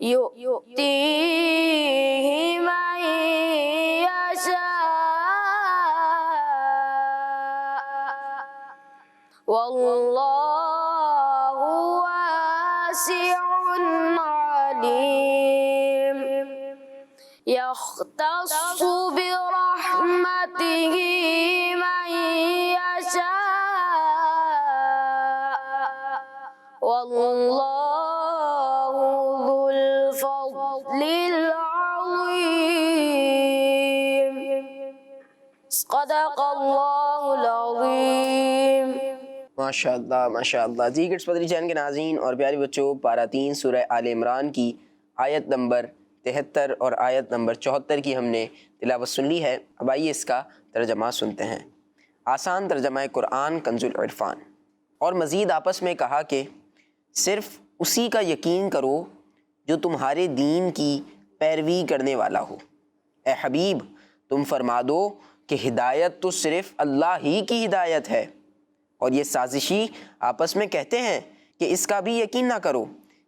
يؤتيه من يشاء والله واسع عليم يختص برحمته من يشاء والله ذو الفضل العظيم صدق اللہ العظیم. ماشاء اللہ جی کڈس مدنی چینل کے ناظرین اور پیارے بچوں، پارہ 3 سورہ آل عمران کی آیت نمبر 73 اور آیت نمبر 74 کی ہم نے تلاوت سن لی ہے. اب آئیے اس کا ترجمہ سنتے ہیں. آسان ترجمہ قرآن کنز العرفان. اور مزید آپس میں کہا کہ صرف اسی کا یقین کرو جو تمہارے دین کی پیروی کرنے والا ہو. اے حبیب تم فرما دو کہ ہدایت تو صرف اللہ ہی کی ہدایت ہے، اور یہ سازشی آپس میں کہتے ہیں کہ اس کا بھی یقین نہ کرو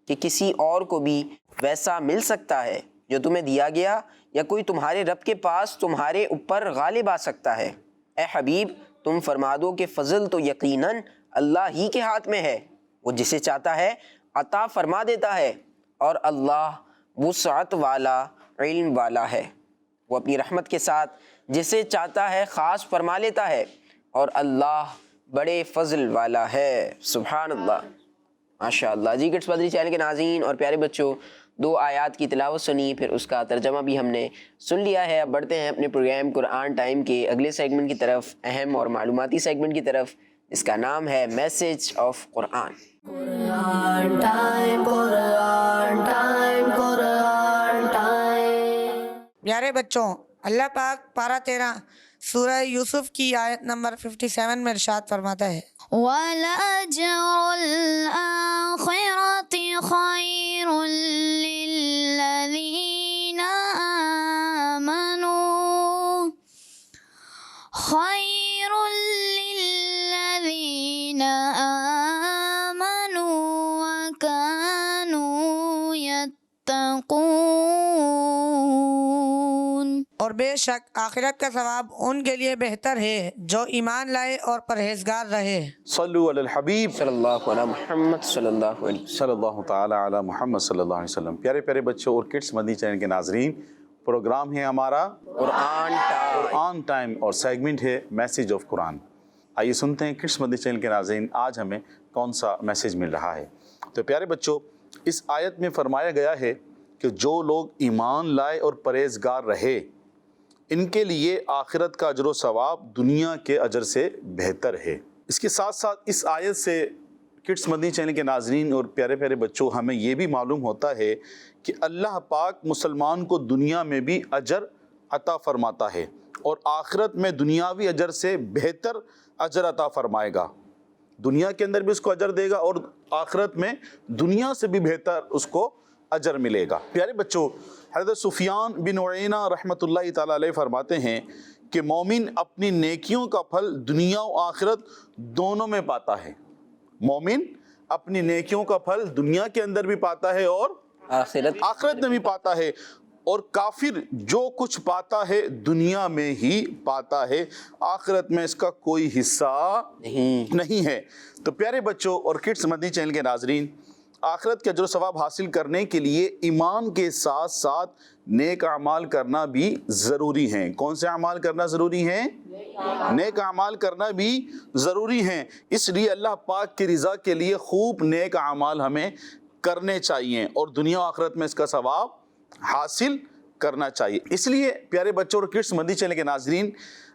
کہ کسی اور کو بھی ویسا مل سکتا ہے جو تمہیں دیا گیا، یا کوئی تمہارے رب کے پاس تمہارے اوپر غالب آ سکتا ہے. اے حبیب تم فرما دو کہ فضل تو یقیناً اللہ ہی کے ہاتھ میں ہے، وہ جسے چاہتا ہے عطا فرما دیتا ہے، اور اللہ وسعت والا علم والا ہے. وہ اپنی رحمت کے ساتھ جسے چاہتا ہے خاص فرما لیتا ہے، اور اللہ بڑے فضل والا ہے. سبحان اللہ. ماشاءاللہ جی کڈس مدنی چینل کے ناظرین اور پیارے بچوں، 2 آیات کی تلاوت سنی، پھر اس کا ترجمہ بھی ہم نے سن لیا ہے. اب بڑھتے ہیں اپنے پروگرام قرآن ٹائم کے اگلے سیگمنٹ کی طرف، اہم اور معلوماتی سیگمنٹ کی طرف، اس کا نام ہے message of Quran. Quran time, Quran time, Quran time. پیارے بچوں، اللہ پاک پارہ 13 سورہ یوسف کی آیت نمبر 57 میں ارشاد فرماتا ہے، وَلَأَجْرُ الْآخِرَةِ خَيْرٌ لِّلَّذِينَ آمَنُوا خَيْرٌ لِّلَّذِينَ آمَنُوا وَكَانُوا يَتَّقُونَ. اور بے شک آخرت کا ثواب ان کے لیے بہتر ہے جو ایمان لائے اور پرہیزگار رہے. صلو علی الحبیب صلی اللہ علیہ محمد صلی اللہ علیہ صلی اللہ تعالی علی محمد صلی اللہ علیہ وسلم. پیارے پیارے بچوں اور کڈس مدنی چینل کے ناظرین، پروگرام ہے ہمارا قرآن ٹائم اور سیگمنٹ ہے میسج آف قرآن. آئیے سنتے ہیں کڈس مدنی چینل کے ناظرین آج ہمیں کون سا میسج مل رہا ہے. تو پیارے بچوں، اس آیت میں فرمایا گیا ہے کہ جو لوگ ایمان لائے اور پرہیزگار رہے، ان کے لیے آخرت کا اجر و ثواب دنیا کے اجر سے بہتر ہے. اس کے ساتھ ساتھ اس آیت سے کڈس مدنی چینل کے ناظرین اور پیارے پیارے بچوں ہمیں یہ بھی معلوم ہوتا ہے کہ اللہ پاک مسلمان کو دنیا میں بھی اجر عطا فرماتا ہے، اور آخرت میں دنیاوی اجر سے بہتر اجر عطا فرمائے گا. دنیا کے اندر بھی اس کو اجر دے گا، اور آخرت میں دنیا سے بھی بہتر اس کو اجر ملے گا. پیارے بچوں، حضرت سفیان بن عیینہ رحمۃ اللہ تعالیٰ علیہ فرماتے ہیں کہ مومن اپنی نیکیوں کا پھل دنیا و آخرت دونوں میں پاتا ہے. مومن اپنی نیکیوں کا پھل دنیا کے اندر بھی پاتا ہے اور آخرت میں بھی پاتا ہے، اور کافر جو کچھ پاتا ہے دنیا میں ہی پاتا ہے، آخرت میں اس کا کوئی حصہ نہیں ہے. تو پیارے بچوں اور کڈس مدنی چینل کے ناظرین، آخرت کے اجر و ثواب حاصل کرنے کے لیے ایمان کے ساتھ ساتھ نیک اعمال کرنا بھی ضروری ہیں. کون سے اعمال کرنا ضروری ہیں؟ نیک اعمال کرنا بھی ضروری ہیں. اس لیے اللہ پاک کی رضا کے لیے خوب نیک اعمال ہمیں کرنے چاہیے، اور دنیا و آخرت میں اس کا ثواب حاصل کرنا چاہیے. اس لیے پیارے بچوں اور کڈس مدنی چینل کے ناظرین،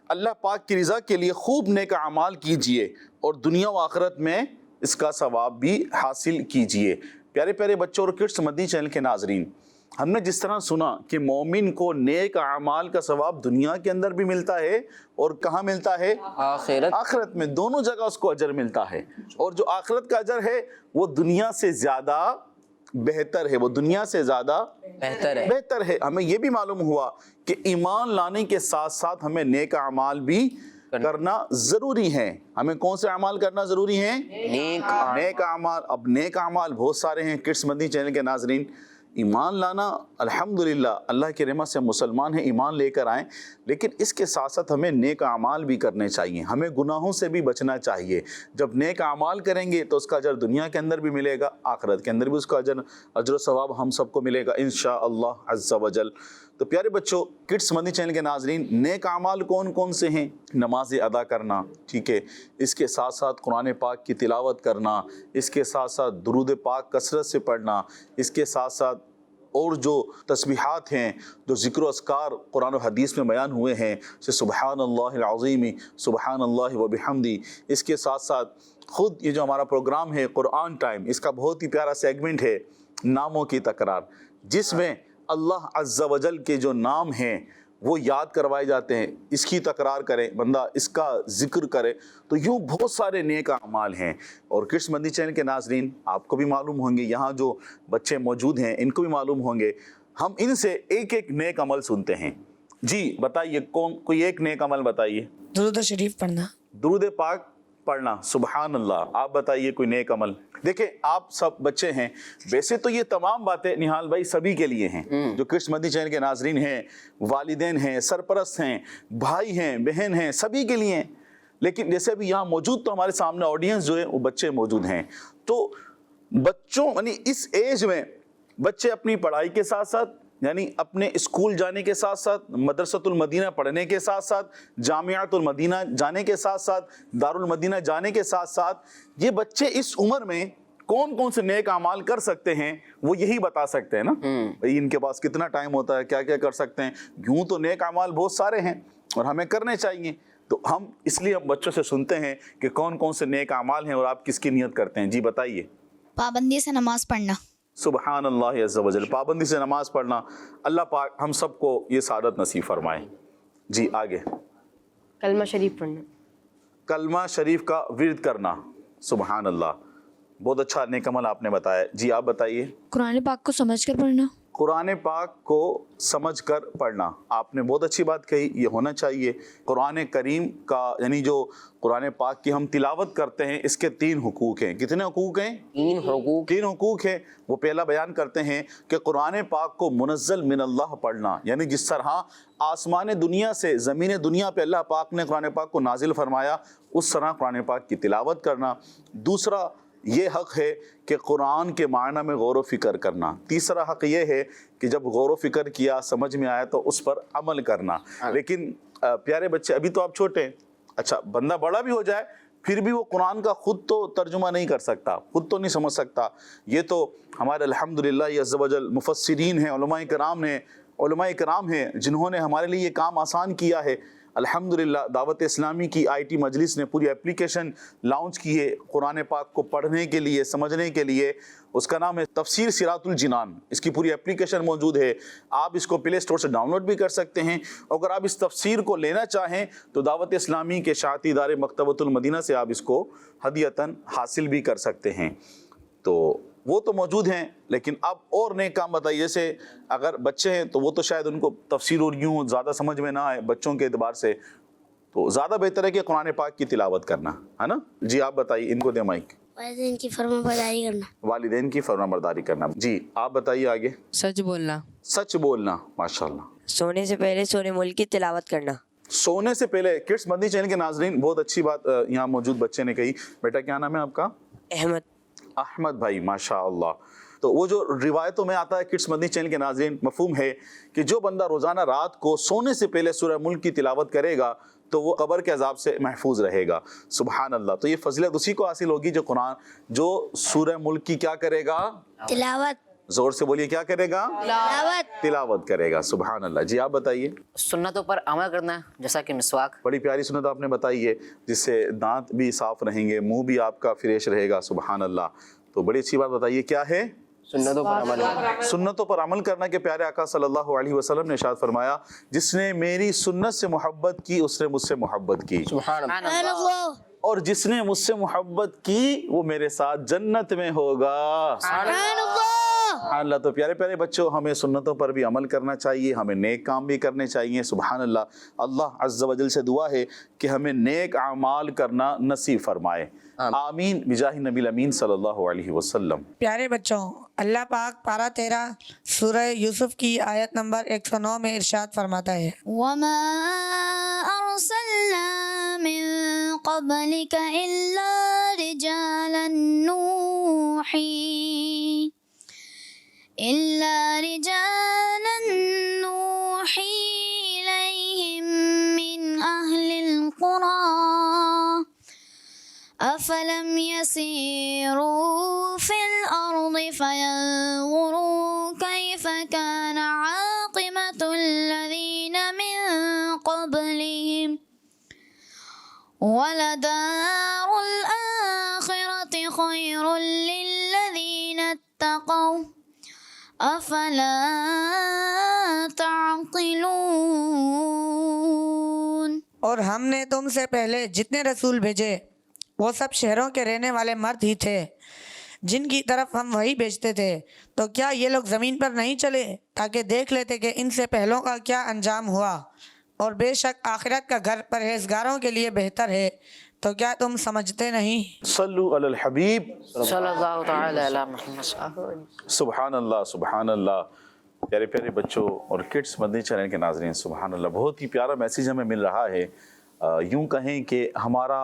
اللہ پاک کی رضا کے لیے خوب نیک اعمال کیجئے، اور دنیا و آخرت میں اس کا ثواب بھی حاصل کیجئے. پیارے پیارے بچوں اور کڈس مدنی چینل کے ناظرین، ہم نے جس طرح سنا کہ مومن کو نیک اعمال کا ثواب دنیا کے اندر بھی ملتا ہے، اور کہاں ملتا ہے؟ آخرت میں. دونوں جگہ اس کو اجر ملتا ہے، اور جو آخرت کا اجر ہے وہ دنیا سے زیادہ بہتر ہے، وہ دنیا سے زیادہ بہتر ہے. ہمیں یہ بھی معلوم ہوا کہ ایمان لانے کے ساتھ ساتھ ہمیں نیک اعمال بھی کرنا ضروری ہے. ہمیں کون سے اعمال کرنا ضروری ہیں؟ نیک اعمال. اب نیک اعمال بہت سارے ہیں کڈس مدنی چینل کے ناظرین. ایمان لانا الحمدللہ اللہ کی رحمت سے مسلمان ہیں، ایمان لے کر آئیں، لیکن اس کے ساتھ ساتھ ہمیں نیک اعمال بھی کرنے چاہیے، ہمیں گناہوں سے بھی بچنا چاہیے۔ جب نیک اعمال کریں گے تو اس کا اجر دنیا کے اندر بھی ملے گا، آخرت کے اندر بھی اس کا اجر و ثواب ہم سب کو ملے گا انشاءاللہ عز و جل۔ تو پیارے بچوں، کڈس مدنی چینل کے ناظرین، نیک اعمال کون کون سے ہیں؟ نماز ادا کرنا، ٹھیک ہے، اس کے ساتھ ساتھ قرآن پاک کی تلاوت کرنا، اس کے ساتھ ساتھ درود پاک کثرت سے پڑھنا، اس کے ساتھ ساتھ اور جو تسبیحات ہیں، جو ذکر و اذکار قرآن و حدیث میں بیان ہوئے ہیں، جیسے سبحان اللہ العظیم، سبحان اللہ و بحمدی، اس کے ساتھ ساتھ خود یہ جو ہمارا پروگرام ہے قرآن ٹائم، اس کا بہت ہی پیارا سیگمنٹ ہے ناموں کی تکرار، جس میں اللہ عز و جل کے جو نام ہیں وہ یاد کروائے جاتے ہیں، اس کی تکرار کرے بندہ، اس کا ذکر کرے، تو یوں بہت سارے نیک اعمال ہیں۔ اور کڈس مدنی چینل کے ناظرین، آپ کو بھی معلوم ہوں گے، یہاں جو بچے موجود ہیں ان کو بھی معلوم ہوں گے، ہم ان سے ایک ایک نیک عمل سنتے ہیں۔ جی بتائیے، کوئی ایک نیک عمل بتائیے۔ درود شریف پڑھنا، درود پاک پڑھنا، سبحان اللہ۔ آپ بتائیے کوئی نیک عمل۔ دیکھیں آپ سب بچے ہیں، ویسے تو یہ تمام باتیں نہال بھائی سبھی کے لیے ہیں، جو کڈس مدنی چینل کے ناظرین ہیں، والدین ہیں، سرپرست ہیں، بھائی ہیں، بہن ہیں، سبھی کے لیے ہیں، لیکن جیسے ابھی یہاں موجود تو ہمارے سامنے آڈینس جو ہے وہ بچے موجود ہیں، تو بچوں یعنی اس ایج میں بچے اپنی پڑھائی کے ساتھ ساتھ، یعنی اپنے اسکول جانے کے ساتھ ساتھ، مدرسۃ المدینہ پڑھنے کے ساتھ ساتھ، جامعۃ المدینہ جانے کے ساتھ ساتھ، دارالمدینہ جانے کے ساتھ ساتھ، یہ بچے اس عمر میں کون کون سے نیک اعمال کر سکتے ہیں وہ یہی بتا سکتے ہیں نا، بھئی ان کے پاس کتنا ٹائم ہوتا ہے، کیا کیا کر سکتے ہیں۔ یوں تو نیک اعمال بہت سارے ہیں اور ہمیں کرنے چاہیے، تو ہم اس لیے بچوں سے سنتے ہیں کہ کون کون سے نیک اعمال ہیں اور آپ کس کی نیت کرتے ہیں۔ جی بتائیے۔ پابندی سے نماز پڑھنا، سبحان اللہ عز و جل، پابندی سے نماز پڑھنا، اللہ پاک ہم سب کو یہ سعادت نصیب فرمائے۔ جی آگے۔ کلمہ شریف پڑھنا، کلمہ شریف کا ورد کرنا، سبحان اللہ، بہت اچھا نیک عمل آپ نے بتایا۔ جی آپ بتائیے۔ قرآن پاک کو سمجھ کر پڑھنا، قرآن پاک کو سمجھ کر پڑھنا، آپ نے بہت اچھی بات کہی، یہ ہونا چاہیے۔ قرآن کریم کا یعنی جو قرآن پاک کی ہم تلاوت کرتے ہیں، اس کے 3 حقوق ہیں۔ کتنے حقوق ہیں؟ 3 حقوق ہیں۔ وہ پہلا بیان کرتے ہیں کہ قرآن پاک کو منزل من اللہ پڑھنا، یعنی جس طرح آسمان دنیا سے زمین دنیا پہ اللہ پاک نے قرآن پاک کو نازل فرمایا، اس طرح قرآن پاک کی تلاوت کرنا۔ دوسرا یہ حق ہے کہ قرآن کے معنی میں غور و فکر کرنا۔ تیسرا حق یہ ہے کہ جب غور و فکر کیا، سمجھ میں آیا تو اس پر عمل کرنا۔ لیکن پیارے بچے، ابھی تو آپ چھوٹے ہیں، اچھا بندہ بڑا بھی ہو جائے پھر بھی وہ قرآن کا خود تو ترجمہ نہیں کر سکتا، خود تو نہیں سمجھ سکتا۔ یہ تو ہمارے الحمدللہ عز و جل مفسرین ہیں، علماء کرام ہیں جنہوں نے ہمارے لیے یہ کام آسان کیا ہے۔ الحمدللہ دعوت اسلامی کی IT مجلس نے پوری اپلیکیشن لانچ کی ہے قرآن پاک کو پڑھنے کے لیے، سمجھنے کے لیے۔ اس کا نام ہے تفسیر صراط الجنان، اس کی پوری اپلیکیشن موجود ہے، آپ اس کو پلے اسٹور سے ڈاؤن لوڈ بھی کر سکتے ہیں۔ اگر آپ اس تفسیر کو لینا چاہیں تو دعوت اسلامی کے شاعتی ادارے مکتبۃ المدینہ سے آپ اس کو ہدیتاً حاصل بھی کر سکتے ہیں۔ تو وہ تو موجود ہیں، لیکن اب اور نئے کام بتائیے، جیسے اگر بچے ہیں تو وہ تو شاید ان کو تفسیر اور یوں زیادہ سمجھ میں نہ آئے بچوں کے اعتبار سے، تو زیادہ بہتر ہے کہ قرآن پاک کی تلاوت کرنا ہے نا۔ جی آپ بتائیے، ان کو دے مائک۔ والدین کی فرما برداری کرنا، والدین کی فرما برداری کرنا۔ جی آپ بتائیے آگے۔ سچ بولنا، سچ بولنا، ماشاءاللہ۔ سونے سے پہلے سورہ ملک کی تلاوت کرنا، سونے سے پہلے۔ کڈس مدنی چینل کے ناظرین، بہت اچھی بات یہاں موجود بچے نے کہی۔ بیٹا کیا نام ہے آپ کا؟ احمد بھائی، ماشاء اللہ۔ تو وہ جو روایتوں میں آتا ہے کڈس مدنی چینل کے ناظرین، مفہوم ہے کہ جو بندہ روزانہ رات کو سونے سے پہلے سورہ ملک کی تلاوت کرے گا تو وہ قبر کے عذاب سے محفوظ رہے گا۔ سبحان اللہ۔ تو یہ فضیلت اسی کو حاصل ہوگی جو سورہ ملک کی کیا کرے گا؟ تلاوت۔ زور سے بولیے، کیا کرے گا؟ تلاوت کرے گا۔ سبحان اللہ۔ جی آپ بتائیے۔ سنتوں پر عمل کرنا، جیسا کہ مسواک۔ بڑی پیاری سنت آپ نے بتائی ہے، جس سے دانت بھی صاف رہیں گے، منہ بھی آپ کا فریش رہے گا۔ سبحان اللہ۔ تو بڑی اچھی بات بتائیے، کیا ہے؟ سنتوں پر عمل کرنا۔ سنتوں پر عمل کرنا کے پیارے آقا صلی اللہ علیہ وسلم نے ارشاد فرمایا، جس نے میری سنت سے محبت کی اس نے مجھ سے محبت کی، سبحان اللہ۔ سبحان اللہ، اور جس نے مجھ سے محبت کی وہ میرے ساتھ جنت میں ہوگا۔ سبحان اللہ۔ سبحان اللہ۔ تو پیارے پیارے بچوں، ہمیں سنتوں پر بھی عمل کرنا چاہیے، ہمیں نیک کام بھی کرنے چاہیے۔ سبحان اللہ۔ اللہ عز و جل سے دعا ہے کہ ہمیں نیک اعمال کرنا نصیب فرمائے، آمین بجاہ نبی الامین صلی اللہ علیہ وسلم۔ پیارے بچوں، اللہ پاک پارہ 13 سورہ یوسف کی آیت نمبر 109 میں ارشاد فرماتا ہے وما أرسلنا من قبلك إلا رجالا نوحي إليهم من أهل القرى أفلم يسيروا في الأرض فينظروا كيف كان عاقبة الذين من قبلهم ولدار الآخرة خير للذين اتقوا أفلا تعقلون۔ اور ہم نے تم سے پہلے جتنے رسول بھیجے وہ سب شہروں کے رہنے والے مرد ہی تھے جن کی طرف ہم وہی بھیجتے تھے، تو کیا یہ لوگ زمین پر نہیں چلے تاکہ دیکھ لیتے کہ ان سے پہلوں کا کیا انجام ہوا، اور بے شک آخرت کا گھر پرہیزگاروں کے لیے بہتر ہے، تو کیا تم سمجھتے نہیں؟ صلو علی الحبیب۔ صلی اللہ تعالی علی محمد۔ سبحان اللہ سبحان اللہ۔ پیارے پیارے بچوں اور کڈس مدنی چینل کے ناظرین، سبحان اللہ، بہت ہی پیارا میسیج ہمیں مل رہا ہے۔ یوں کہیں کہ ہمارا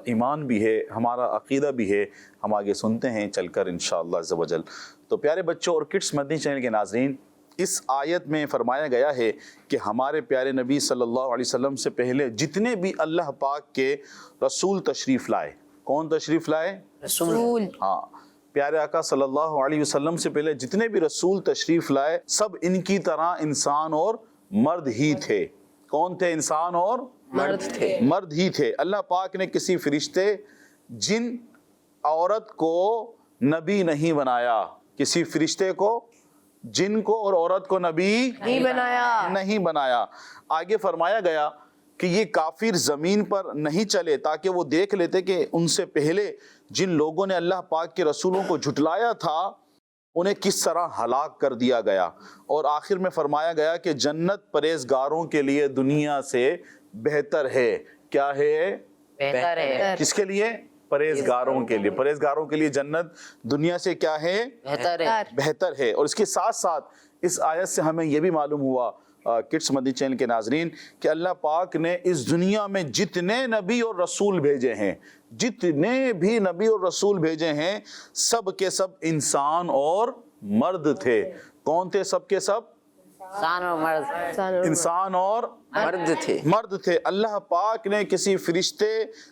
ایمان بھی ہے، ہمارا عقیدہ بھی ہے، ہم آگے سنتے ہیں چل کر انشاءاللہ عز و جل۔ تو پیارے بچوں اور کڈس مدنی چینل کے ناظرین، اس آیت میں فرمایا گیا ہے کہ ہمارے پیارے نبی صلی اللہ علیہ وسلم سے پہلے جتنے بھی اللہ پاک کے رسول تشریف لائے، کون تشریف لائے؟ رسول۔ ہاں، پیارے آقا صلی اللہ علیہ وسلم سے پہلے جتنے بھی رسول تشریف لائے سب ان کی طرح انسان اور مرد ہی تھے۔ کون تھے؟ انسان اور مرد ہی تھے۔ اللہ پاک نے کسی فرشتے، جن، عورت کو نبی نہیں بنایا، کسی فرشتے کو، جن کو اور عورت کو نبی نہیں بنایا۔ آگے فرمایا گیا کہ یہ کافر زمین پر نہیں چلے تاکہ وہ دیکھ لیتے کہ ان سے پہلے جن لوگوں نے اللہ پاک کے رسولوں کو جھٹلایا تھا انہیں کس طرح ہلاک کر دیا گیا۔ اور آخر میں فرمایا گیا کہ جنت پرہیزگاروں کے لیے دنیا سے بہتر ہے۔ کیا ہے؟ بہتر ہے۔ کس کے لیے؟ پرہیزگاروں کے لیے۔ پرہیزگاروں کے لیے جنت دنیا سے کیا ہے؟ بہتر ہے۔ بہتر ہے۔ اور اس کے ساتھ ساتھ اس آیت سے ہمیں یہ بھی معلوم ہوا کڈس مدنی چینل کے ناظرین کہ اللہ پاک نے اس دنیا میں جتنے نبی اور رسول بھیجے ہیں، جتنے بھی نبی اور رسول بھیجے ہیں، سب کے سب انسان اور مرد تھے۔ کون تھے؟ سب کے سب انسان اور مرد۔ انسان اور مرد تھے۔ اللہ پاک نے کسی فرشتے،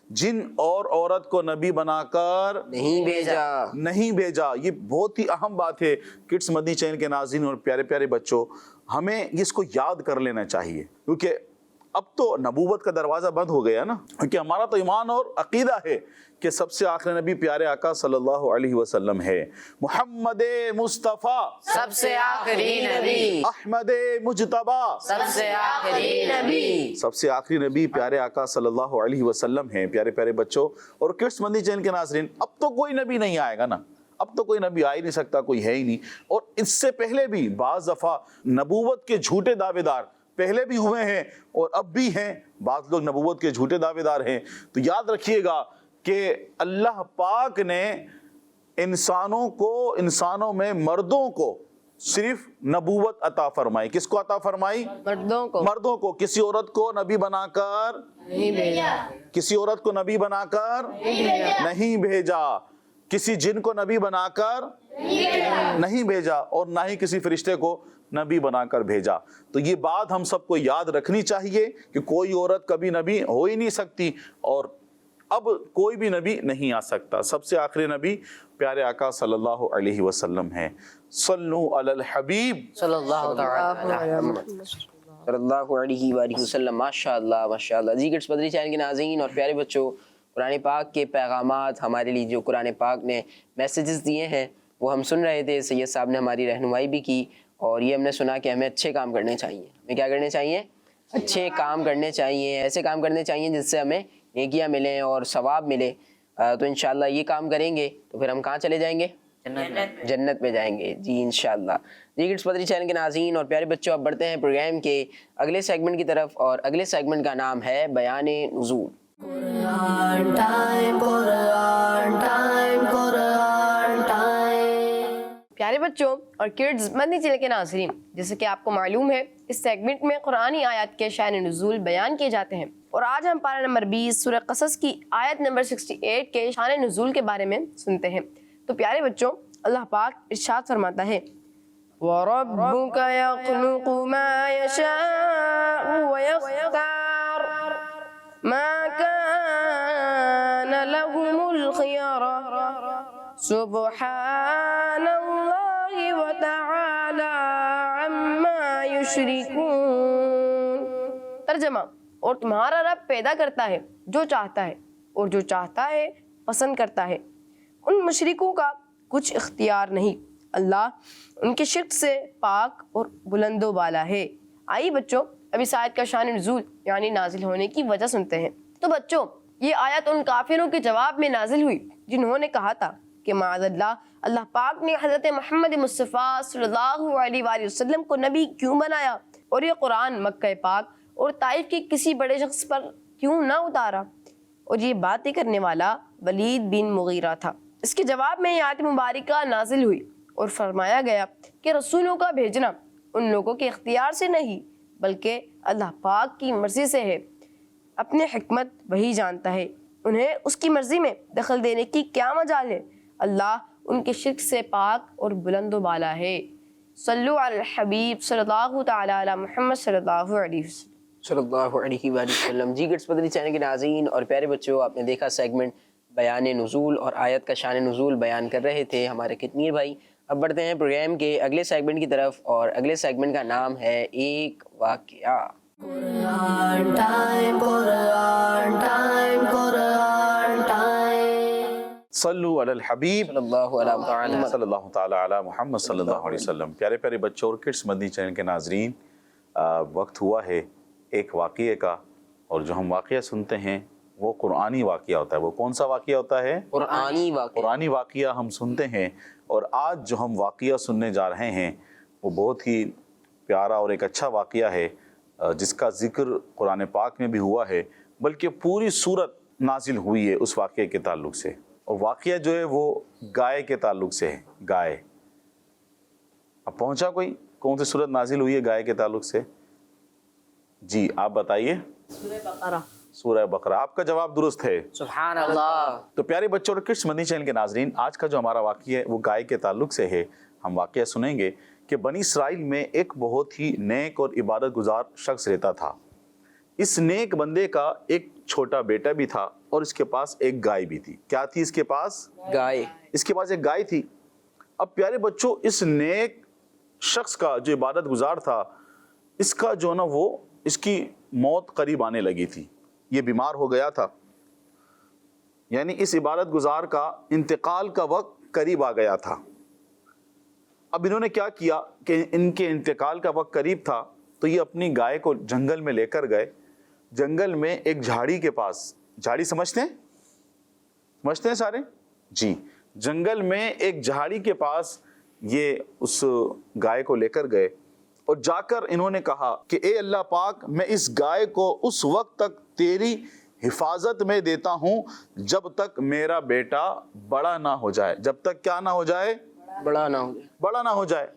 جن اور عورت کو نبی بنا کر نہیں بھیجا۔ یہ بہت ہی اہم بات ہے کڈس مدنی چینل کے ناظرین اور پیارے پیارے بچوں، ہمیں اس کو یاد کر لینا چاہیے، کیونکہ اب تو نبوت کا دروازہ بند ہو گیا نا، کیونکہ ہمارا تو ایمان اور عقیدہ ہے کہ سب سے آخری نبی پیارے آقا صلی اللہ علیہ وسلم ہے۔ محمد مصطفیٰ سب سے آخری نبی، احمد مجتبی سب سے آخری نبی، سب سے آخری نبی پیارے آقا صلی اللہ علیہ وسلم ہیں۔ پیارے پیارے بچوں اور کڈس مدنی چینل کے ناظرین، اب تو کوئی نبی نہیں آئے گا نا، اب تو کوئی نبی آ ہی نہیں سکتا، کوئی ہے ہی نہیں۔ اور اس سے پہلے بھی بعض دفعہ نبوت کے جھوٹے دعوے دار پہلے بھی ہوئے ہیں اور اب بھی ہیں، بعض لوگ نبوت کے جھوٹے دعوے دار ہیں۔ تو یاد رکھیے گا کہ اللہ پاک نے انسانوں میں مردوں کو صرف نبوت عطا فرمائی۔ کس کو عطا فرمائی؟ مردوں کو۔ کسی عورت کو نبی بنا کر کسی عورت کو نبی بنا کر نہیں بھیجا، کسی جن کو نبی بنا کر نہیں بھیجا، اور نہ ہی کسی فرشتے کو نبی بنا کر بھیجا۔ تو یہ بات ہم سب کو یاد رکھنی چاہیے کہ کوئی عورت کبھی نبی ہو ہی نہیں سکتی، اور اب کوئی بھی نبی نہیں آ سکتا۔ سب سے آخری نبی پیارے آقا صلی اللہ علیہ وسلم ہیں۔ صلو علی الحبیب صلی اللہ تعالی علیہ صلی اللہ علیہ وآلہ وسلم۔ ماشاءاللہ ماشاءاللہ۔ جی کڈس مدنی چینل کے ناظرین اور پیارے بچوں، قرآن پاک کے پیغامات ہمارے لیے جو قرآن پاک نے میسیجز دیے ہیں وہ ہم سن رہے تھے۔ سید صاحب نے ہماری رہنمائی بھی کی، اور یہ ہم نے سنا کہ ہمیں اچھے کام کرنے چاہیے۔ ہمیں کیا کرنے چاہیے؟ اچھے کام کرنے چاہیے، ایسے کام کرنے چاہیے جس سے ہمیں نیکیاں ملیں اور ثواب ملے۔ تو انشاءاللہ یہ کام کریں گے تو پھر ہم کہاں چلے جائیں گے؟ جنت میں جائیں گے۔ جی انشاءاللہ۔ جی کڈس مدنی چینل کے ناظرین اور پیارے بچوں، اب بڑھتے ہیں پروگرام کے اگلے سیگمنٹ کی طرف، اور اگلے سیگمنٹ کا نام ہے بیان نزول۔ قرآن ٹائم، قرآن ٹائم، قرآن ٹائم۔ پیارے بچوں اور کڈز مدنی چینل کے ناظرین، جیسے کہ آپ کو معلوم ہے اس سیگمنٹ میں قرآنی آیات کے شان نزول بیان کیے جاتے ہیں، اور آج ہم پارہ نمبر 20 سورہ قصص کی آیت نمبر 68 کے شان نزول کے بارے میں سنتے ہیں۔ تو پیارے بچوں، اللہ پاک ارشاد فرماتا ہے وَرَبُّكَ يَخْلُقُ مَا يَشَاءُ وَيَخْتَارُ مَا كَانَ لَهُمُ الْخِيَرَةُ سُبْحَانَ اللَّهِ وَتَعَالَى عَمَّا يُشْرِكُونَ۔ ترجمہ، اور تمہارا رب پیدا کرتا ہے جو چاہتا ہے اور جو چاہتا ہے پسند کرتا ہے، ان مشرکوں کا کچھ اختیار نہیں، اللہ ان کے شرک سے پاک اور بلند و بالا ہے۔ آئیے بچوں اب اس آیت کا شان نزول یعنی نازل ہونے کی وجہ سنتے ہیں۔ تو بچوں، یہ آیت ان کافروں کے جواب میں نازل ہوئی جنہوں نے کہا تھا کہ معاذ اللہ پاک نے حضرت محمد مصطفیٰ صلی اللہ علیہ وآلہ وسلم کو نبی کیوں بنایا، اور یہ قرآن مکہ پاک اور طائف کے کسی بڑے شخص پر کیوں نہ اتارا، اور یہ باتیں کرنے والا ولید بن مغیرہ تھا۔ اس کے جواب میں یہ آیت مبارکہ نازل ہوئی اور فرمایا گیا کہ رسولوں کا بھیجنا ان لوگوں کے اختیار سے نہیں بلکہ اللہ پاک کی مرضی سے ہے، اپنے حکمت وہی جانتا ہے، انہیں اس کی مرضی میں دخل دینے کی کیا مجال ہے، اللہ ان کے شرک سے پاک اور بلند و بالا ہے۔ صلو علی الحبیب صلی اللہ تعالی علی محمد صلی اللہ علیہ وسلم۔ صلی اللہ علیہ وآلہ وسلم۔ جی گٹس مدنی چینل کے ناظرین اور پیارے بچوں، آپ نے دیکھا سیگمنٹ بیان نزول اور آیت کا شان نزول بیان کر رہے تھے ہمارے کتمیر بھائی۔ اب بڑھتے ہیں پروگرام کے اگلے سیگمنٹ کی طرف، اور اگلے سیگمنٹ کا نام ہے ایک واقعہ۔ Quran time, Quran time, Quran time. صلو علی الحبیب صلی اللہ علیہ وسلم۔ صلی اللہ تعالی علی محمد صلی اللہ علیہ وسلم۔ پیارے پیارے بچوں اور کڈس مدنی چینل کے ناظرین، وقت ہوا ہے ایک واقعے کا، اور جو ہم واقعہ سنتے ہیں وہ قرآنی واقعہ ہوتا ہے۔ وہ کون سا واقعہ ہوتا ہے؟ قرآنی واقعہ۔ قرآنی واقعہ ہم سنتے ہیں، اور آج جو ہم واقعہ سننے جا رہے ہیں وہ بہت ہی پیارا اور ایک اچھا واقعہ ہے، جس کا ذکر قرآن پاک میں بھی ہوا ہے، بلکہ پوری سورت نازل ہوئی ہے اس واقعے کے تعلق سے۔ اور واقعہ جو ہے وہ گائے کے تعلق سے ہے، گائے۔ اب پہنچا کوئی؟ کون سی سورت نازل ہوئی ہے گائے کے تعلق سے؟ جی آپ بتائیے۔ سورہ بقرہ۔ آپ کا جواب درست ہے، سبحان اللہ۔ تو پیارے بچوں اور کڈس مدنی چینل کے ناظرین، آج کا جو ہمارا واقعہ ہے وہ گائے کے تعلق سے ہے۔ ہم واقعہ سنیں گے کہ بنی اسرائیل میں ایک بہت ہی نیک اور عبادت گزار شخص رہتا تھا۔ اس نیک بندے کا ایک چھوٹا بیٹا بھی تھا، اور اس کے پاس ایک گائے بھی تھی۔ کیا تھی اس کے پاس؟ گائے۔ اس کے پاس ایک گائے تھی۔ اب پیارے بچوں، اس نیک شخص کا جو عبادت گزار تھا، اس کا جو نا وہ اس کی موت قریب آنے لگی تھی، یہ بیمار ہو گیا تھا، یعنی اس عبادت گزار کا انتقال کا وقت قریب آ گیا تھا۔ اب انہوں نے کیا کیا کہ ان کے انتقال کا وقت قریب تھا تو یہ اپنی گائے کو جنگل میں لے کر گئے۔ جنگل میں ایک جھاڑی کے پاس، جھاڑی سمجھتے ہیں سارے؟ جی، جنگل میں ایک جھاڑی کے پاس یہ اس گائے کو لے کر گئے، اور جا کر انہوں نے کہا کہ اے اللہ پاک، میں اس گائے کو اس وقت تک تیری حفاظت میں دیتا ہوں جب تک میرا بیٹا بڑا نہ ہو جائے۔ جب تک کیا نہ ہو جائے؟ بڑا نہ ہو جائے۔ بڑا نہ ہو جائے۔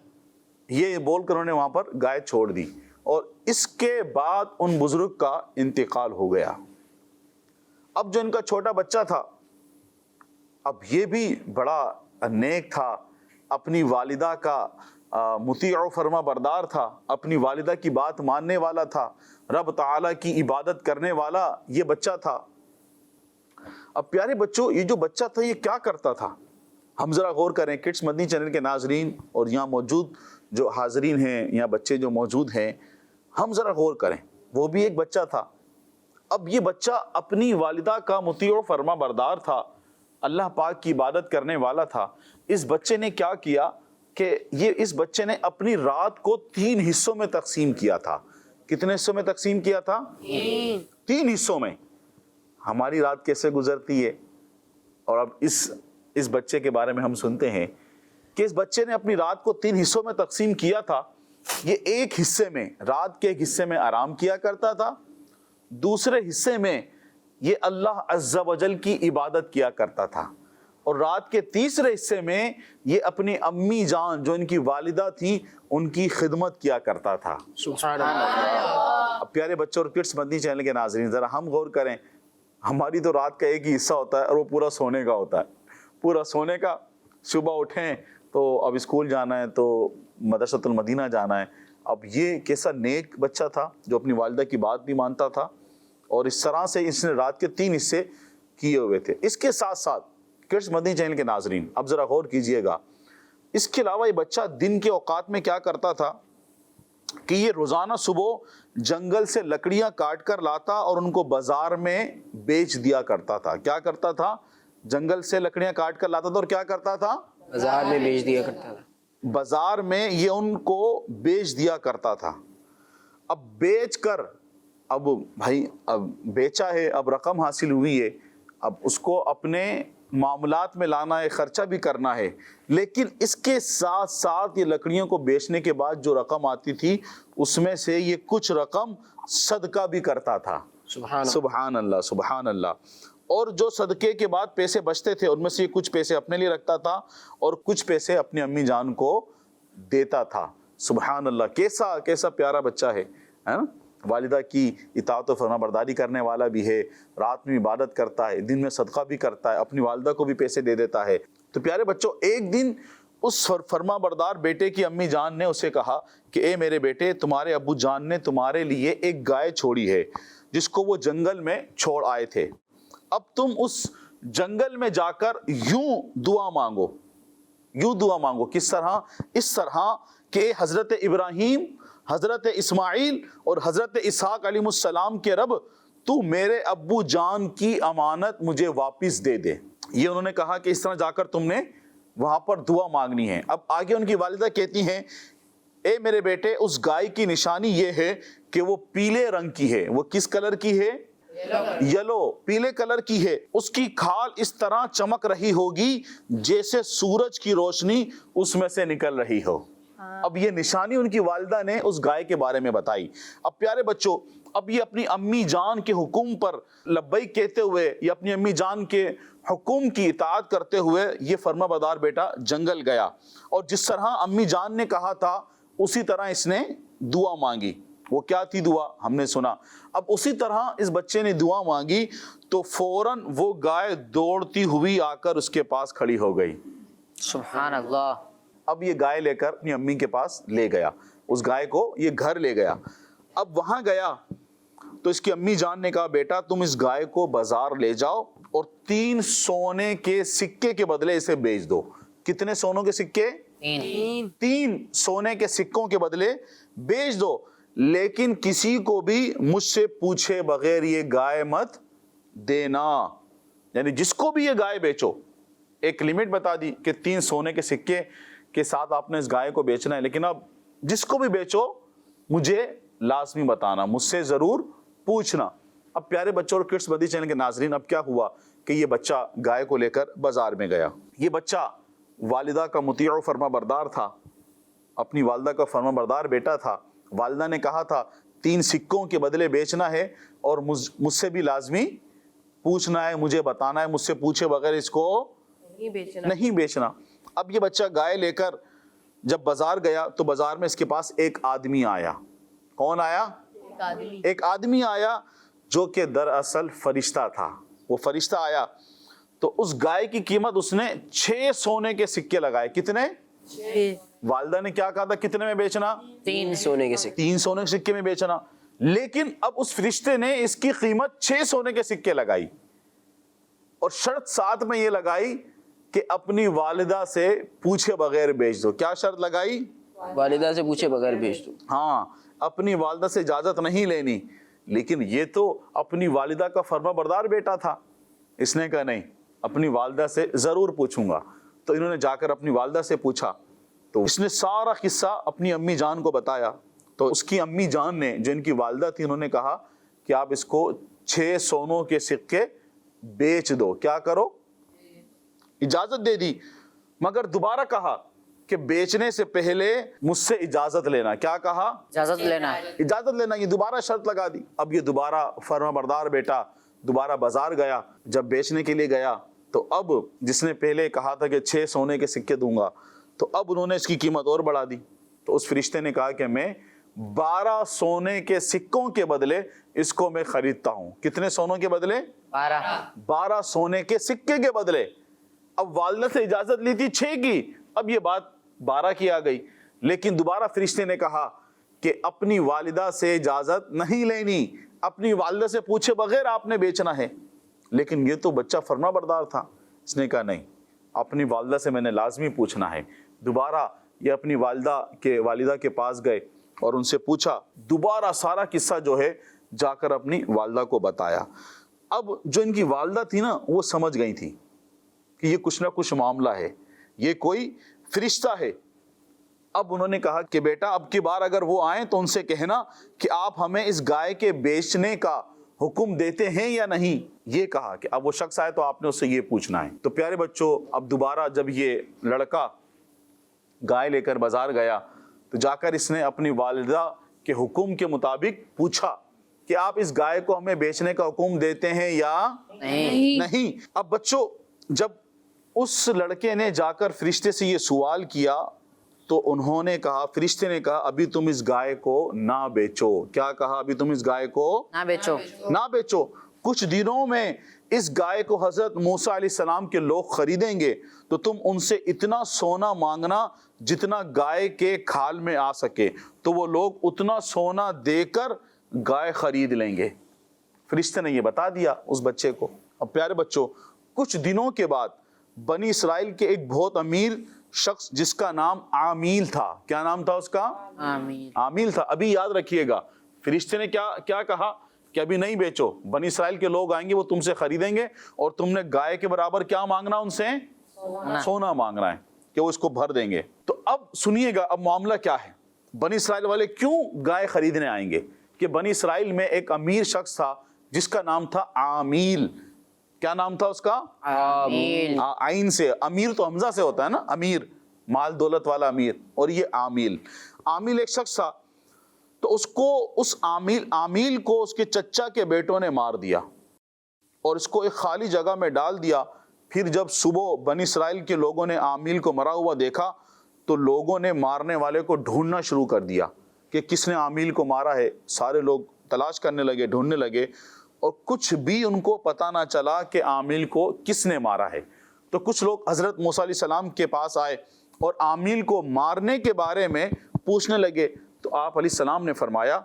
یہ بول کر انہوں نے وہاں پر گائے چھوڑ دی، اور اس کے بعد ان بزرگ کا انتقال ہو گیا۔ اب جو ان کا چھوٹا بچہ تھا، اب یہ بھی بڑا نیک تھا، اپنی والدہ کا مطیع و فرما بردار تھا، اپنی والدہ کی بات ماننے والا تھا، رب تعالیٰ کی عبادت کرنے والا یہ بچہ تھا۔ اب پیارے بچوں، یہ جو بچہ تھا یہ کیا کرتا تھا؟ ہم ذرا غور کریں کڈس مدنی چینل کے ناظرین اور یہاں موجود جو حاضرین ہیں یا بچے جو موجود ہیں، ہم ذرا غور کریں۔ وہ بھی ایک بچہ تھا۔ اب یہ بچہ اپنی والدہ کا مطیع و فرما بردار تھا، اللہ پاک کی عبادت کرنے والا تھا۔ اس بچے نے کیا کیا کہ اس بچے نے اپنی رات کو 3 حصوں میں تقسیم کیا تھا۔ کتنے حصوں میں تقسیم کیا تھا؟ 3 حصوں میں۔ ہماری رات کیسے گزرتی ہے؟ اور اب اس بچے کے بارے میں ہم سنتے ہیں کہ اس بچے نے اپنی رات کو 3 حصوں میں تقسیم کیا تھا۔ یہ ایک حصے میں، رات کے ایک حصے میں آرام کیا کرتا تھا، دوسرے حصے میں یہ اللہ عز و جل کی عبادت کیا کرتا تھا، اور رات کے تیسرے حصے میں یہ اپنی امی جان جو ان کی والدہ تھیں ان کی خدمت کیا کرتا تھا. سبحان اللہ. اب پیارے بچوں اور کڈس مدنی چینل کے ناظرین ذرا ہم غور کریں, ہماری تو رات کا ایک ہی حصہ ہوتا ہے اور وہ پورا سونے کا ہوتا ہے, پورا سونے کا. صبح اٹھیں تو اب اسکول جانا ہے, تو مدرسۃ المدینہ جانا ہے. اب یہ کیسا نیک بچہ تھا جو اپنی والدہ کی بات بھی مانتا تھا, اور اس طرح سے اس نے رات کے 3 حصے کیے ہوئے تھے. اس کے ساتھ ساتھ کڈس مدنی چینل کے ناظرین اب ذرا غور کیجئے گا, اس کے علاوہ یہ بچہ دن کے اوقات میں کیا کرتا تھا کہ یہ روزانہ صبح جنگل سے لکڑیاں کاٹ کر لاتا اور ان کو بازار میں بیچ دیا کرتا تھا. کیا کرتا تھا؟ جنگل سے لکڑیاں کاٹ کر لاتا تھا اور کیا کرتا تھا؟ بازار میں بیچ دیا کرتا تھا. بازار میں یہ ان کو بیچ دیا کرتا تھا. اب بیچ کر, اب بھائی اب بیچا ہے, اب رقم حاصل ہوئی ہے, اب اس کو اپنے معاملات میں لانا ہے, خرچہ بھی کرنا ہے, لیکن اس کے ساتھ ساتھ یہ لکڑیوں کو بیچنے کے بعد جو رقم آتی تھی اس میں سے یہ کچھ رقم صدقہ بھی کرتا تھا. سبحان اللہ سبحان اللہ. اور جو صدقے کے بعد پیسے بچتے تھے ان میں سے یہ کچھ پیسے اپنے لیے رکھتا تھا اور کچھ پیسے اپنی امی جان کو دیتا تھا. سبحان اللہ. کیسا کیسا پیارا بچہ ہے نا, والدہ کی اطاعت و فرما برداری کرنے والا بھی ہے, رات میں عبادت کرتا ہے, دن میں صدقہ بھی کرتا ہے, اپنی والدہ کو بھی پیسے دے دیتا ہے. تو پیارے بچوں, ایک دن اس فرما بردار بیٹے کی امی جان نے اسے کہا کہ اے میرے بیٹے, تمہارے ابو جان نے تمہارے لیے ایک گائے چھوڑی ہے جس کو وہ جنگل میں چھوڑ آئے تھے. اب تم اس جنگل میں جا کر یوں دعا مانگو, یوں دعا مانگو. کس طرح؟ اس طرح کہ حضرت ابراہیم, حضرت اسماعیل اور حضرت اسحاق علیہ السلام کے رب, تو میرے ابو جان کی امانت مجھے واپس دے دے. یہ انہوں نے کہا کہ اس طرح جا کر تم نے وہاں پر دعا مانگنی ہے. اب آگے ان کی والدہ کہتی ہیں اے میرے بیٹے, اس گائے کی نشانی یہ ہے کہ وہ پیلے رنگ کی ہے. وہ کس کلر کی ہے؟ یلو, پیلے کلر کی ہے. اس کی کھال اس طرح چمک رہی ہوگی جیسے سورج کی روشنی اس میں سے نکل رہی ہو. اب یہ نشانی ان کی والدہ نے اس گائے کے بارے میں بتائی. اب پیارے بچوں, اب یہ اپنی امی جان کے حکم پر لبیک کہتے ہوئے, یہ اپنی امی جان کے حکم کی اطاعت کرتے ہوئے یہ فرما بردار بیٹا جنگل گیا, اور جس طرح امی جان نے کہا تھا اسی طرح اس نے دعا مانگی. وہ کیا تھی دعا ہم نے سنا. اب اسی طرح اس بچے نے دعا مانگی تو فوراً وہ گائے دوڑتی ہوئی آ کر اس کے پاس کھڑی ہو گئی. سبحان اللہ. اب یہ گائے لے کر اپنی امی کے پاس لے گیا, اس گائے کو یہ گھر لے گیا. اب وہاں گیا تو اس کی امی جان نے کہا بیٹا تم اس گائے کو بازار لے جاؤ اور 3 سونے کے سکے کے بدلے اسے بیچ دو. کتنے سونوں کے سکے؟ 3 سونے کے سکوں کے بدلے بیچ دو, لیکن کسی کو بھی مجھ سے پوچھے بغیر یہ گائے مت دینا. یعنی جس کو بھی یہ گائے بیچو, ایک لیمٹ بتا دی کہ 3 سونے کے سکے کے ساتھ آپ نے اس گائے کو بیچنا ہے, لیکن اب جس کو بھی بیچو مجھے لازمی بتانا, مجھ سے ضرور پوچھنا. اب پیارے بچوں اور کڈس مدنی چینل کے ناظرین, اب کیا ہوا کہ یہ بچہ گائے کو لے کر بازار میں گیا. یہ بچہ والدہ کا مطیع و فرما بردار تھا, اپنی والدہ کا فرما بردار بیٹا تھا. والدہ نے کہا تھا 3 سکوں کے بدلے بیچنا ہے اور مجھ سے بھی لازمی پوچھنا ہے, مجھے بتانا ہے, مجھ سے پوچھے بغیر اس کو نہیں بیچنا. اب یہ بچہ گائے لے کر جب بازار گیا تو بازار میں اس کے پاس ایک آدمی آیا. کون آیا؟ ایک آدمی آیا جو کہ دراصل فرشتہ تھا. وہ فرشتہ آیا تو اس گائے کی قیمت اس نے 6 سونے کے سکے لگائے. کتنے؟ 6. والدہ نے کیا کہا تھا کتنے میں بیچنا؟ 3 سونے کے سکے. 3 سونے کے سکے میں بیچنا. لیکن اب اس فرشتے نے اس کی قیمت 6 سونے کے سکے لگائی, اور شرط ساتھ میں یہ لگائی کہ اپنی والدہ سے پوچھے بغیر بیچ دو. کیا شرط لگائی؟ والدہ سے پوچھے بغیر بیچ دو. ہاں, اپنی والدہ سے اجازت نہیں لینی. لیکن یہ تو اپنی والدہ کا فرما بردار بیٹا تھا, اس نے کہا نہیں, اپنی والدہ سے ضرور پوچھوں گا. تو انہوں نے جا کر اپنی والدہ سے پوچھا تو اس نے سارا قصہ اپنی امی جان کو بتایا. تو اس کی امی جان نے, جو ان کی والدہ تھی, انہوں نے کہا کہ آپ اس کو 6 سونوں کے سکے بیچ دو. کیا کرو؟ اجازت دے دی, مگر دوبارہ کہا کہ بیچنے سے پہلے مجھ سے اجازت لینا. کیا کہا؟ اجازت لینا ہے. اجازت لینا. یہ دوبارہ شرط لگا دی. اب یہ دوبارہ فرما بردار بیٹا دوبارہ بازار گیا. جب بیچنے کے لیے گیا تو اب جس نے پہلے کہا تھا کہ 6 سونے کے سکے دوں گا، تو اب انہوں نے اس کی قیمت اور بڑھا دی. تو اس فرشتے نے کہا کہ میں 12 سونے کے سکوں کے بدلے اس کو میں خریدتا ہوں. کتنے سونوں کے بدلے؟ 12 سونے کے سکے کے بدلے. اب والدہ سے اجازت لی تھی 6 کی، اب یہ بات 12 کی آ گئی. لیکن دوبارہ فرشتے نے کہا کہ اپنی والدہ سے اجازت نہیں لینی، اپنی والدہ سے پوچھے بغیر آپ نے بیچنا ہے. لیکن یہ تو بچہ فرما بردار تھا، اس نے کہا نہیں، اپنی والدہ سے میں نے لازمی پوچھنا ہے. دوبارہ یہ اپنی والدہ کے پاس گئے اور ان سے پوچھا، دوبارہ سارا قصہ جو ہے جا کر اپنی والدہ کو بتایا. اب جو ان کی والدہ تھی نا، وہ سمجھ گئی تھی کہ یہ کچھ نہ کچھ معاملہ ہے، یہ کوئی فرشتہ ہے. اب انہوں نے کہا کہ بیٹا اب کی بار اگر وہ آئیں تو ان سے کہنا کہ آپ ہمیں اس گائے کے بیچنے کا حکم دیتے ہیں یا نہیں. یہ کہا کہ اب وہ شخص آئے تو آپ نے اس سے یہ پوچھنا ہے. تو پیارے بچوں، اب دوبارہ جب یہ لڑکا گائے لے کر بازار گیا تو جا کر اس نے اپنی والدہ کے حکم کے مطابق پوچھا کہ آپ اس گائے کو ہمیں بیچنے کا حکم دیتے ہیں یا نہیں. اب بچوں، جب اس لڑکے نے جا کر فرشتے سے یہ سوال کیا تو انہوں نے کہا، فرشتے نے کہا ابھی تم اس گائے کو نہ بیچو. کیا کہا؟ ابھی تم اس گائے کو نہ بیچو. کچھ دنوں میں اس گائے کو حضرت موسیٰ علیہ السلام کے لوگ خریدیں گے تو تم ان سے اتنا سونا مانگنا جتنا گائے کے کھال میں آ سکے، تو وہ لوگ اتنا سونا دے کر گائے خرید لیں گے. فرشتے نے یہ بتا دیا اس بچے کو. اب پیارے بچوں، کچھ دنوں کے بعد بنی اسرائیل کے ایک بہت امیر شخص جس کا نام عامیل تھا. کیا نام تھا اس کا؟ عامیل تھا. ابھی یاد رکھیے گا، فرشتے نے کیا کہا کہ ابھی نہیں بیچو، بنی اسرائیل کے لوگ آئیں گے، وہ تم سے خریدیں گے اور تم نے گائے کے برابر کیا مانگنا ان سے؟ سونا مانگنا ہے کہ وہ اس کو بھر دیں گے. تو اب سنیے گا اب معاملہ کیا ہے. بنی اسرائیل والے کیوں گائے خریدنے آئیں گے؟ کہ بنی اسرائیل میں ایک امیر شخص تھا جس کا نام تھا عامیل. کیا نام تھا اس کا؟ عین سے. امیر تو حمزہ سے ہوتا ہے نا، امیر مال دولت والا امیر، اور یہ عامیل. عامیل ایک شخص تھا. تو اس عامیل کو اس کے چچا کے بیٹوں نے مار دیا اور اس کو ایک خالی جگہ میں ڈال دیا. پھر جب صبح بنی اسرائیل کے لوگوں نے عامیل کو مرا ہوا دیکھا تو لوگوں نے مارنے والے کو ڈھونڈنا شروع کر دیا کہ کس نے عامیل کو مارا ہے. سارے لوگ تلاش کرنے لگے، ڈھونڈنے لگے، اور کچھ بھی ان کو پتہ نہ چلا کہ عامیل کو کس نے مارا ہے. تو کچھ لوگ حضرت موسیٰ علیہ السلام کے پاس آئے اور عامیل کو مارنے کے بارے میں پوچھنے لگے. تو آپ علیہ السلام نے فرمایا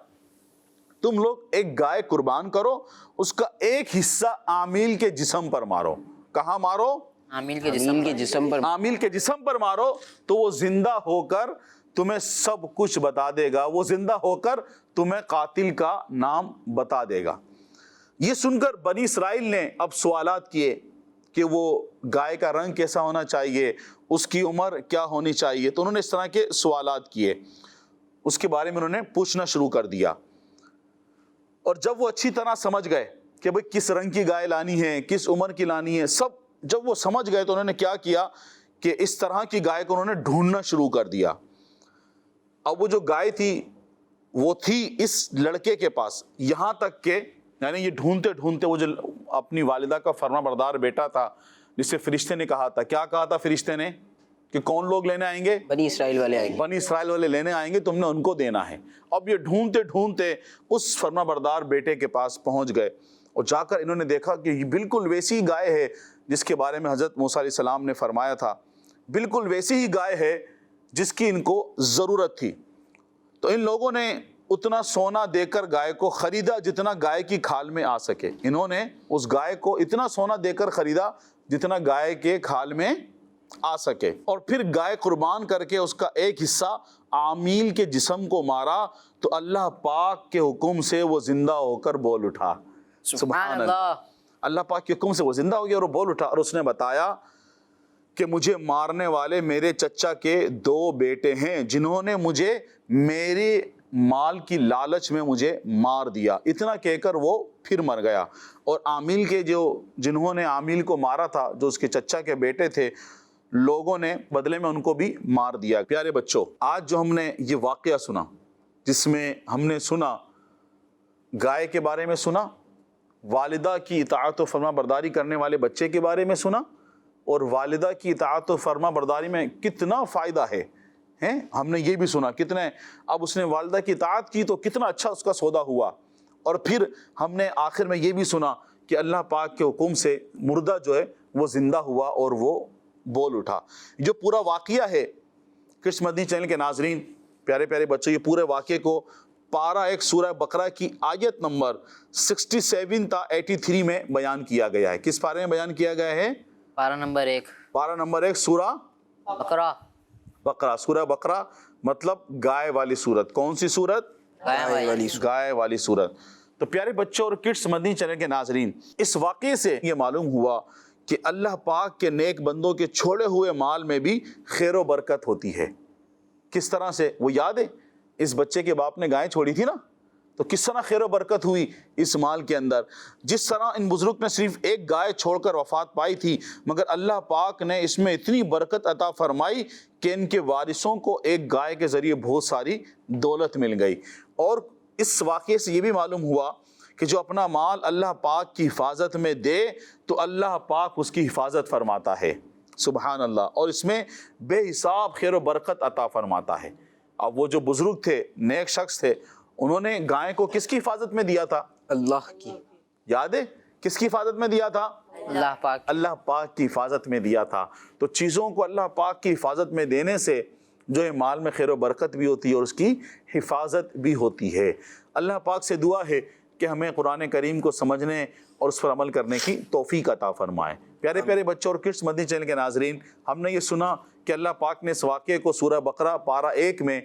تم لوگ ایک گائے قربان کرو، اس کا ایک حصہ عامیل کے جسم پر مارو. کہاں مارو؟ عامیل کے جسم پر مارو، تو وہ زندہ ہو کر تمہیں سب کچھ بتا دے گا، وہ زندہ ہو کر تمہیں قاتل کا نام بتا دے گا. یہ سن کر بنی اسرائیل نے اب سوالات کیے کہ وہ گائے کا رنگ کیسا ہونا چاہیے، اس کی عمر کیا ہونی چاہیے. تو انہوں نے اس طرح کے سوالات کیے، اس کے بارے میں انہوں نے پوچھنا شروع کر دیا. اور جب وہ اچھی طرح سمجھ گئے کہ بھئی کس رنگ کی گائے لانی ہے، کس عمر کی لانی ہے، سب جب وہ سمجھ گئے تو انہوں نے کیا کیا کہ اس طرح کی گائے کو انہوں نے ڈھونڈنا شروع کر دیا. اب وہ جو گائے تھی وہ تھی اس لڑکے کے پاس، یہاں تک کہ یعنی یہ ڈھونڈتے ڈھونڈتے وہ جو اپنی والدہ کا فرما بردار بیٹا تھا جسے فرشتے نے کہا تھا، کیا کہا تھا فرشتے نے کہ کون لوگ لینے آئیں گے؟ بنی اسرائیل والے آئیں گے. بنی اسرائیل والے لینے آئیں گے، تم نے ان کو دینا ہے. اب یہ ڈھونڈتے ڈھونڈتے اس فرما بردار بیٹے کے پاس پہنچ گئے اور جا کر انہوں نے دیکھا کہ یہ بالکل ویسی گائے ہے جس کے بارے میں حضرت موسیٰ علیہ السلام نے فرمایا تھا، بالکل ویسی ہی گائے ہے جس کی ان کو ضرورت تھی. تو ان لوگوں نے اتنا سونا دے کر گائے کو خریدا جتنا گائے کی کھال میں آ سکے. انہوں نے اس گائے کو اتنا سونا دے کر خریدا جتنا گائے کے کھال میں آ سکے، اور پھر گائے قربان کر کے اس کا ایک حصہ عامیل کے جسم کو مارا تو اللہ پاک کے حکم سے وہ زندہ ہو کر بول اٹھا. سبحان اللہ. اللہ پاک کے حکم سے وہ زندہ ہو گیا اور وہ بول اٹھا، اور اس نے بتایا کہ مجھے مارنے والے میرے چچا کے 2 بیٹے ہیں جنہوں نے مجھے میرے مال کی لالچ میں مجھے مار دیا. اتنا کہہ کر وہ پھر مر گیا. اور عامیل کے جنہوں نے عامیل کو مارا تھا، جو اس کے چچا کے بیٹے تھے، لوگوں نے بدلے میں ان کو بھی مار دیا. پیارے بچوں، آج جو ہم نے یہ واقعہ سنا، جس میں ہم نے سنا گائے کے بارے میں، سنا والدہ کی اطاعت و فرما برداری کرنے والے بچے کے بارے میں، سنا اور والدہ کی اطاعت و فرما برداری میں کتنا فائدہ ہے ہیں، ہم نے یہ بھی سنا کتنے، اب اس نے والدہ کی اطاعت کی تو کتنا اچھا اس کا سودا ہوا، اور پھر ہم نے آخر میں یہ بھی سنا کہ اللہ پاک کے حکم سے مردہ جو ہے وہ زندہ ہوا اور وہ بول اٹھا۔ جو پورا واقعہ ہے کرس مدنی چینل کے ناظرین، پیارے پیارے بچے، یہ پورے واقعے کو پارہ 1 سورہ بقرہ کی آیت نمبر 67 تا 83 میں بیان کیا گیا ہے۔ کس پارے میں بیان کیا گیا ہے؟ پارہ نمبر 1 پارہ نمبر 1 سورہ بقرہ، بقرہ، سورہ بقرہ مطلب گائے والی سورت۔ کون سی سورت؟ گائے والی سورت۔ تو پیارے بچوں اور کڈس مدنی چینل کے ناظرین، اس واقعے سے یہ معلوم ہوا کہ اللہ پاک کے نیک بندوں کے چھوڑے ہوئے مال میں بھی خیر و برکت ہوتی ہے۔ کس طرح سے؟ وہ یاد ہے اس بچے کے باپ نے گائے چھوڑی تھی نا، تو کس طرح خیر و برکت ہوئی اس مال کے اندر۔ جس طرح ان بزرگ نے صرف ایک گائے چھوڑ کر وفات پائی تھی، مگر اللہ پاک نے اس میں اتنی برکت عطا فرمائی کہ ان کے وارثوں کو ایک گائے کے ذریعے بہت ساری دولت مل گئی۔ اور اس واقعے سے یہ بھی معلوم ہوا کہ جو اپنا مال اللہ پاک کی حفاظت میں دے تو اللہ پاک اس کی حفاظت فرماتا ہے، سبحان اللہ، اور اس میں بے حساب خیر و برکت عطا فرماتا ہے۔ اب وہ جو بزرگ تھے، نیک شخص تھے، انہوں نے گائے کو کس کی حفاظت میں دیا تھا؟ اللہ کی، یاد ہے کس کی حفاظت میں دیا تھا؟ اللہ پاک، اللہ پاک کی حفاظت میں دیا تھا۔ تو چیزوں کو اللہ پاک کی حفاظت میں دینے سے جو ہے مال میں خیر و برکت بھی ہوتی ہے اور اس کی حفاظت بھی ہوتی ہے۔ اللہ پاک سے دعا ہے کہ ہمیں قرآن کریم کو سمجھنے اور اس پر عمل کرنے کی توفیق عطا فرمائے۔ پیارے پیارے بچوں اور کڈس مدنی چینل کے ناظرین، ہم نے یہ سنا کہ اللہ پاک نے اس واقعے کو سورہ بقرہ پارہ 1 میں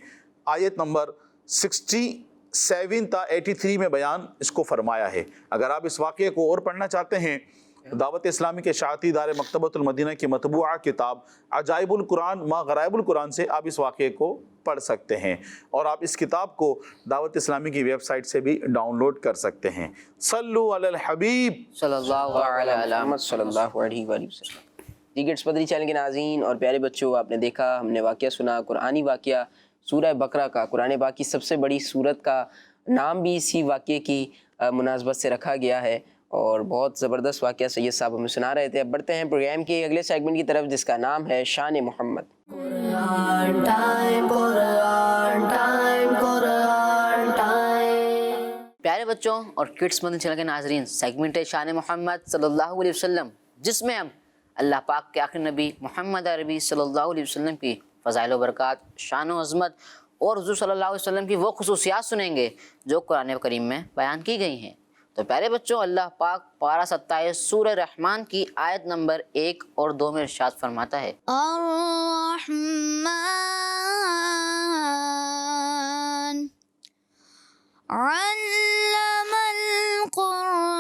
آیت نمبر 67 تا 83 میں بیان اس کو فرمایا ہے۔ اگر آپ اس واقعے کو اور پڑھنا چاہتے ہیں، دعوت اسلامی کے اشاعتی ادارے مکتبۃ المدینہ کی مطبوعہ کتاب عجائب القرآن ما غرائب القرآن سے آپ اس واقعے کو پڑھ سکتے ہیں، اور آپ اس کتاب کو دعوت اسلامی کی ویب سائٹ سے بھی ڈاؤن لوڈ کر سکتے ہیں۔ صلو علی الحبیب صلی اللہ علیہ محمد صلی اللہ علیہ وآلہ وسلم۔ جی کڈس مدنی چینل کے ناظرین اور پیارے بچوں، آپ نے دیکھا، ہم نے واقعہ سنا، قرآنی واقعہ سورہ بقرہ کا، قرآن پاک کی سب سے بڑی سورت کا نام بھی اسی واقعے کی مناسبت سے رکھا گیا ہے، اور بہت زبردست واقعہ سید صاحب ہمیں سنا رہے تھے۔ اب بڑھتے ہیں پروگرام کے اگلے سیگمنٹ کی طرف، جس کا نام ہے شان محمد۔ Quran time, Quran time, Quran time. پیارے بچوں اور کڈس مدنی چینل کے ناظرین، سیگمنٹ ہے شان محمد صلی اللہ علیہ وسلم، جس میں ہم اللہ پاک کے آخری نبی محمد عربی صلی اللہ علیہ وسلم کی فضائل و برکات، شان و عظمت اور حضور صلی اللہ علیہ وسلم کی وہ خصوصیات سنیں گے جو قرآن کریم میں بیان کی گئی ہیں۔ تو پیارے بچوں، اللہ پاک پارہ 27 سورہ رحمان کی آیت نمبر 1 اور 2 میں ارشاد فرماتا ہے، الرحمن علم القرآن۔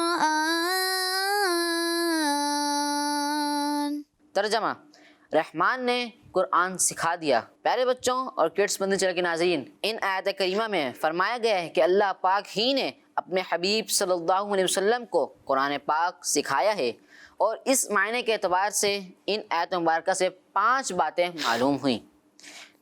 ترجمہ، رحمان نے قرآن سکھا دیا۔ پیارے بچوں اور کڈس مدنی چینل کے ناظرین، ان آیت کریمہ میں فرمایا گیا ہے کہ اللہ پاک ہی نے اپنے حبیب صلی اللہ علیہ وسلم کو قرآن پاک سکھایا ہے، اور اس معنی کے اعتبار سے ان آیت مبارکہ سے 5 باتیں معلوم ہوئیں۔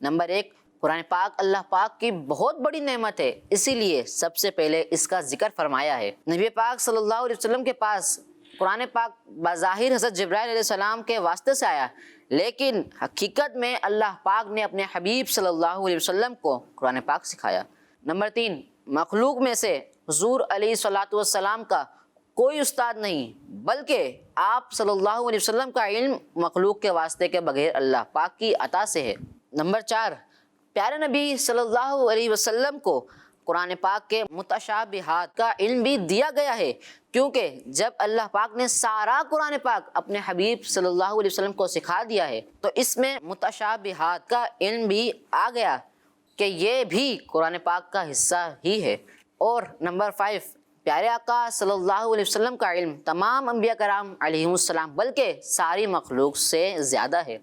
نمبر 1، قرآن پاک اللہ پاک کی بہت بڑی نعمت ہے، اسی لیے سب سے پہلے اس کا ذکر فرمایا ہے۔ نبی پاک صلی اللہ علیہ وسلم کے پاس قرآن پاک بظاہر حضرت جبرائیل علیہ السلام کے واسطے سے آیا، لیکن حقیقت میں اللہ پاک نے اپنے حبیب صلی اللہ علیہ وسلم کو قرآن پاک سکھایا۔ نمبر 3، مخلوق میں سے حضور علیہ السلام کا کوئی استاد نہیں، بلکہ آپ صلی اللہ علیہ وسلم کا علم مخلوق کے واسطے کے بغیر اللہ پاک کی عطا سے ہے۔ نمبر 4، پیارے نبی صلی اللہ علیہ وسلم کو قرآن پاک کے متشابہات کا علم بھی دیا گیا ہے، کیونکہ جب اللہ پاک نے سارا قرآن پاک اپنے حبیب صلی اللہ علیہ وسلم کو سکھا دیا ہے تو اس میں متشابہات کا علم بھی آ گیا کہ یہ بھی قرآن پاک کا حصہ ہی ہے۔ اور نمبر 5، پیارے آقا صلی اللہ علیہ وسلم کا علم تمام انبیاء کرام علیہم السلام بلکہ ساری مخلوق سے زیادہ ہے۔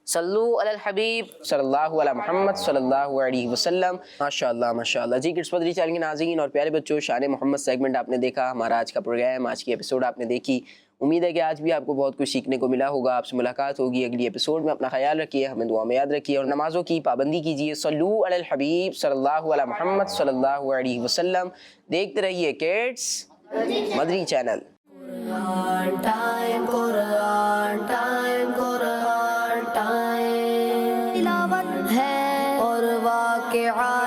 صلو علی الحبیب صلی اللہ علی محمد صلی اللہ علیہ وسلم۔ ماشاءاللہ ماشاءاللہ۔ جی کڈس مدنی چینل کے ناظرین اور پیارے بچوں، شان محمد سیگمنٹ آپ نے دیکھا، ہمارا آج کا پروگرام، آج کی ایپیسوڈ آپ نے دیکھی۔ امید ہے کہ آج بھی آپ کو بہت کچھ سیکھنے کو ملا ہوگا۔ آپ سے ملاقات ہوگی اگلی ایپیسوڈ میں۔ اپنا خیال رکھیے، ہمیں دعا میں یاد رکھیے اور نمازوں کی پابندی کیجیے۔ صلو علی الحبیب صلی اللہ علی محمد صلی اللہ علیہ وسلم۔ دیکھتے رہیے کڈس مدنی channel. Quran time, Quran time, Quran